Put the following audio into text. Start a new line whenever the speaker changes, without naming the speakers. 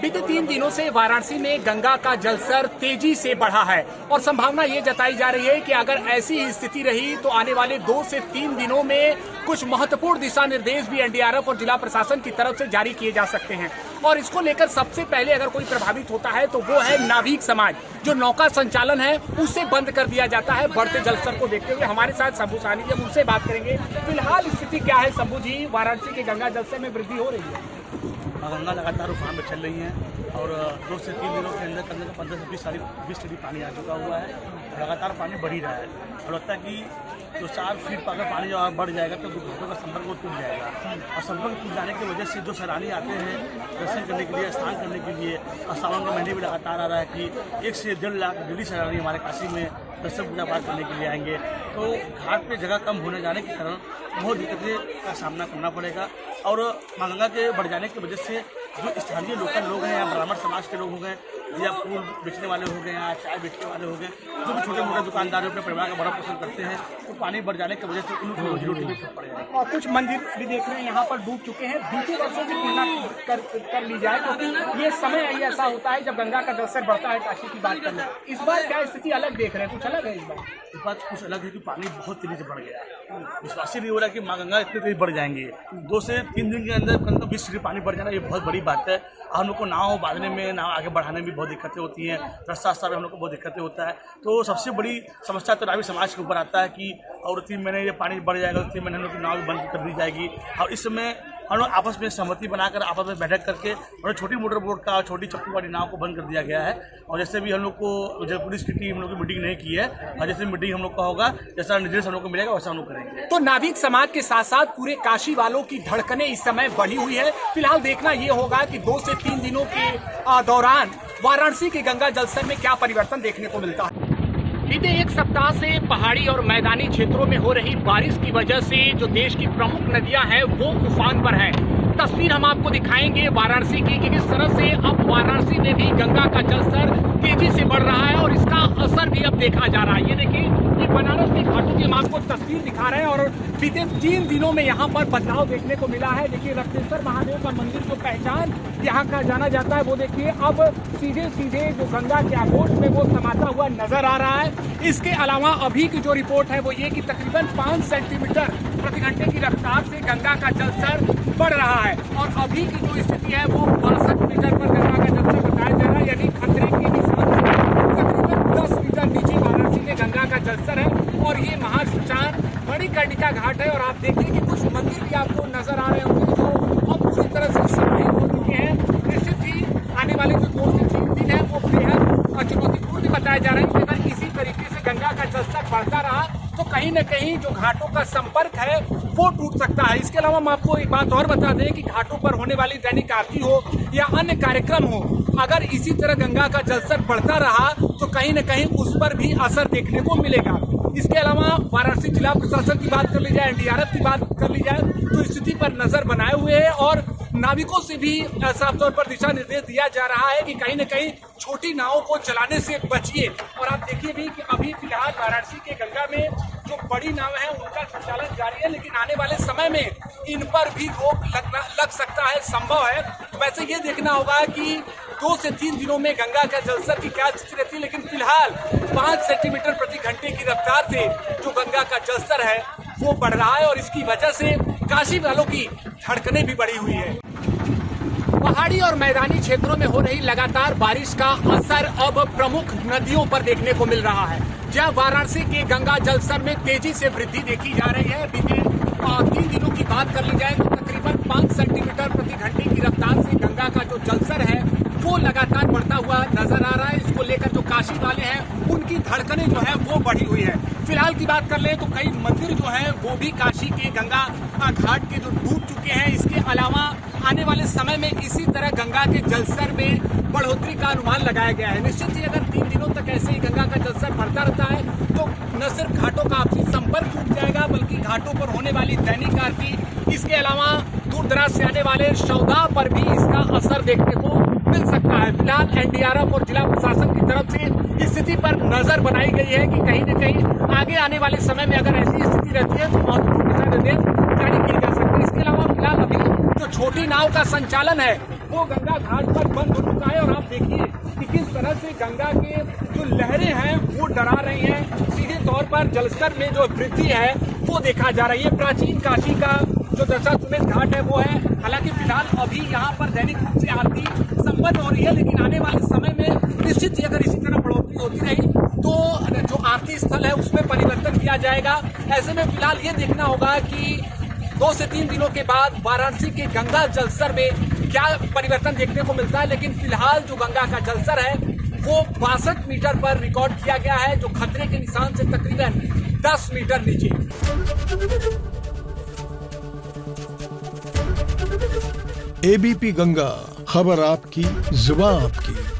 बीते 3 दिनों से वाराणसी में गंगा का जलस्तर तेजी से बढ़ा है और संभावना ये जताई जा रही है कि अगर ऐसी ही स्थिति रही तो आने वाले 2 से 3 दिनों में कुछ महत्वपूर्ण दिशा निर्देश भी एनडीआरएफ और जिला प्रशासन की तरफ से जारी किए जा सकते हैं। और इसको लेकर सबसे पहले अगर कोई प्रभावित होता है तो वो है नाविक समाज। जो नौका संचालन है उसे बंद कर दिया जाता है बढ़ते जलस्तर को देखते हुए। हमारे साथ शंभू साहनी जी, हम उनसे बात करेंगे। फिलहाल स्थिति क्या है शंभू जी, वाराणसी के गंगा जलस्तर में वृद्धि हो रही है?
गंगा लगातार उफान में चल रही है और 2 से 3 दिनों के अंदर 15 से 20 फीट पानी आ चुका हुआ है। लगातार पानी बढ़ ही रहा है और लगता है कि 4 फीट पर अगर पानी और बढ़ जाएगा तो घाटों का संपर्क वो टूट जाएगा और संपर्क टूट जाने की वजह से जो सैलानी आते हैं दर्शन करने के लिए, स्नान करने के लिए, और सावन का महीने भी लगातार आ रहा है कि 1 से 1.5 लाख डेली सैलानी हमारे काशी में दर्शन पूजा पाठ करने के लिए आएंगे। तो घाट पे जगह कम होने जाने के कारण बहुत दिक्कतें का सामना करना पड़ेगा और माँ गंगा के बढ़ जाने की वजह से जो स्थानीय लोकल लोग हैं या ब्राह्मण समाज के लोग हो गए या फूल बेचने वाले हो गए या चाय बेचने वाले हो गए, जो भी छोटे मोटे दुकानदार अपने परिवार का बड़ा पोषण करते हैं, तो पानी बढ़ जाने की वजह से उनको रोजी रोटी भी ठप पड़ेगा।
और कुछ मंदिर भी देख रहे हैं यहाँ पर डूब चुके हैं। बीते वर्षों की तुलना कर ली जाए तो ये समय ही ऐसा होता है जब गंगा का जलस्तर बढ़ता है। काशी की बात करें, इस बार क्या स्थिति अलग देख रहे हैं? कुछ अलग है इस बार?
इस बात कुछ अलग है कि पानी बहुत तेजी से बढ़ गया है। विश्वास ही नहीं हो रहा कि माँ गंगा इतनी तेज बढ़ जाएंगी। 2 से 3 दिन के अंदर 20 फीट पानी बढ़ जाना ये बहुत बड़ी बात है। हम लोग को नाव बांधने में, नाव आगे बढ़ाने में भी बहुत दिक्कतें होती हैं, रास्ता में हम लोग को बहुत दिक्कतें होता है। तो सबसे बड़ी समस्या तो नाविक समाज के ऊपर आता है कि और 3 महीने ये पानी बढ़ जाएगा, 3 महीने हम लोग की नाव बंद कर दी जाएगी। और इस समय हम लोग आपस में सहमति बनाकर आपस में बैठक करके और छोटी मोटर बोट का, छोटी चप्पू वाली नाव को बंद कर दिया गया है। और जैसे भी हम लोग को जब पुलिस की टीम हम लोग की मीटिंग नहीं की है और जैसे मीटिंग हम लोग का होगा, जैसा निर्देश हम लोग को मिलेगा वैसा हम लोग करेंगे।
तो नाविक समाज के साथ साथ पूरे काशी वालों की धड़कनें इस समय बढ़ी हुई है। फिलहाल देखना ये होगा कि 2 से 3 दिनों के दौरान वाराणसी के गंगा जलस्तर में क्या परिवर्तन देखने को मिलता है। बीते 1 सप्ताह से पहाड़ी और मैदानी क्षेत्रों में हो रही बारिश की वजह से जो देश की प्रमुख नदियां हैं वो उफान पर हैं। तस्वीर हम आपको दिखाएंगे वाराणसी की कि किस तरह से अब वाराणसी में भी गंगा का जलस्तर तेजी से बढ़ रहा है और इसका असर भी अब देखा जा रहा है। ये देखिए, ये बनारस के घाटों की हम आपको तस्वीर दिखा रहे हैं और बीते 3 दिनों में यहाँ पर बदलाव देखने को मिला है। देखिए, रक्तेश्वर महादेव का मंदिर जो पहचान यहाँ का जाना जाता है वो देखिए अब सीधे सीधे जो गंगा के आगोश में वो समाता हुआ नजर आ रहा है। इसके अलावा अभी की जो रिपोर्ट है वो ये कि तकरीबन 5 सेंटीमीटर प्रति घंटे की रफ्तार से गंगा का जलस्तर बढ़ रहा है और अभी की जो स्थिति है वो 62 मीटर पर गंगा का जलस्तर बताया जा रहा है, यानी खतरे के निशान से तकरीबन 10 मीटर नीचे वाराणसी में गंगा का जलस्तर है। और ये महास्नान मणिकर्णिका घाट है और आप देखिए कि कुछ मंदिर भी आपको नजर आ रहे होंगे जो अब पूरी तरह से समाहित हो चुके हैं। निश्चित ही आने वाले जो 2 से 3 दिन है वो बेहद चुनौतीपूर्ण बताया जा रहा है कि अगर इसी तरीके से गंगा का जलस्तर बढ़ता रहा तो कहीं न कहीं जो घाटों का संपर्क है वो टूट सकता है। इसके अलावा हम आपको एक बात और बता दें कि घाटों पर होने वाली दैनिक आरती हो या अन्य कार्यक्रम हो, अगर इसी तरह गंगा का जलस्तर बढ़ता रहा तो कहीं न कहीं उस पर भी असर देखने को मिलेगा। इसके अलावा वाराणसी जिला प्रशासन की बात कर ली जाए, एनडीआरएफ की बात कर ली जाए तो स्थिति पर नजर बनाए हुए है और नाविकों से भी साफ तौर पर दिशा निर्देश दिया जा रहा है कि कहीं न कहीं छोटी नावों को चलाने से बचिए। और आप देखिए भी कि अभी फिलहाल वाराणसी के गंगा में जो बड़ी नाव है उनका संचालन जारी है, लेकिन आने वाले समय में इन पर भी रोक लग सकता है, संभव है। वैसे ये देखना होगा कि 2 से 3 दिनों में गंगा का जलस्तर की क्या स्थिति रहती है, लेकिन फिलहाल 5 सेंटीमीटर प्रति घंटे की रफ्तार से जो गंगा का जलस्तर है वो बढ़ रहा है और इसकी वजह से काशी वालों की धड़कनें भी बढ़ी हुई है। पहाड़ी और मैदानी क्षेत्रों में हो रही लगातार बारिश का असर अब प्रमुख नदियों पर देखने को मिल रहा है, जहां वाराणसी के गंगा जलस्तर में तेजी से वृद्धि देखी जा रही है। बीते 3 दिनों की बात कर ली जाए तो तकरीबन 5 सेंटीमीटर प्रति घंटे की रफ्तार से गंगा का जो जलस्तर है वो लगातार बढ़ता हुआ नजर आ रहा है। इसको लेकर जो काशी वाले हैं उनकी धड़कनें जो है वो बढ़ी हुई है। फिलहाल की बात कर ले तो कई मंदिर जो हैं वो भी काशी के गंगा घाट के जो डूब चुके हैं। इसके अलावा आने वाले समय में इसी तरह गंगा के जलस्तर में बढ़ोतरी का अनुमान लगाया गया है। निश्चित ही अगर 3 दिनों तक ऐसे ही गंगा का जलस्तर बढ़ता रहता है तो न सिर्फ घाटों का आपसी संपर्क टूट जाएगा बल्कि घाटों पर होने वाली दैनिक आरती, इसके अलावा दूर दराज से आने वाले सौदा पर भी इसका असर देखने को मिल सकता है। फिलहाल एनडीआरएफ और जिला प्रशासन की तरफ से स्थिति पर नजर बनाई गई है कि कहीं न कहीं आगे आने वाले समय में अगर ऐसी स्थिति रहती है तो महत्वपूर्ण दिशा निर्देश जारी किए जा सकते हैं। इसके अलावा फिलहाल अभी जो छोटी नाव का संचालन है वो गंगा घाट पर बंद हो चुका है। और आप देखिए कि किस तरह से गंगा के जो लहरें हैं वो डरा रही हैं। सीधे तौर पर जलस्तर में जो वृद्धि है वो देखा जा रही है। प्राचीन काशी का जो दशाश्वमेध घाट है वो है। हालांकि फिलहाल अभी यहाँ पर दैनिक रूप से आरती संपन्न हो रही है, लेकिन आने वाले समय में निश्चित ही अगर इसी तरह बढ़ोतरी होती रही तो जो आरती स्थल है उसमें परिवर्तन किया जाएगा। ऐसे में फिलहाल ये देखना होगा कि 2 से 3 दिनों के बाद वाराणसी के गंगा जलस्तर में क्या परिवर्तन देखने को मिलता है। लेकिन फिलहाल जो गंगा का जलस्तर है वो 62 मीटर पर रिकॉर्ड किया गया है, जो खतरे के निशान से तकरीबन 10 मीटर नीचे।
एबीपी गंगा, खबर आपकी, जुबान आपकी।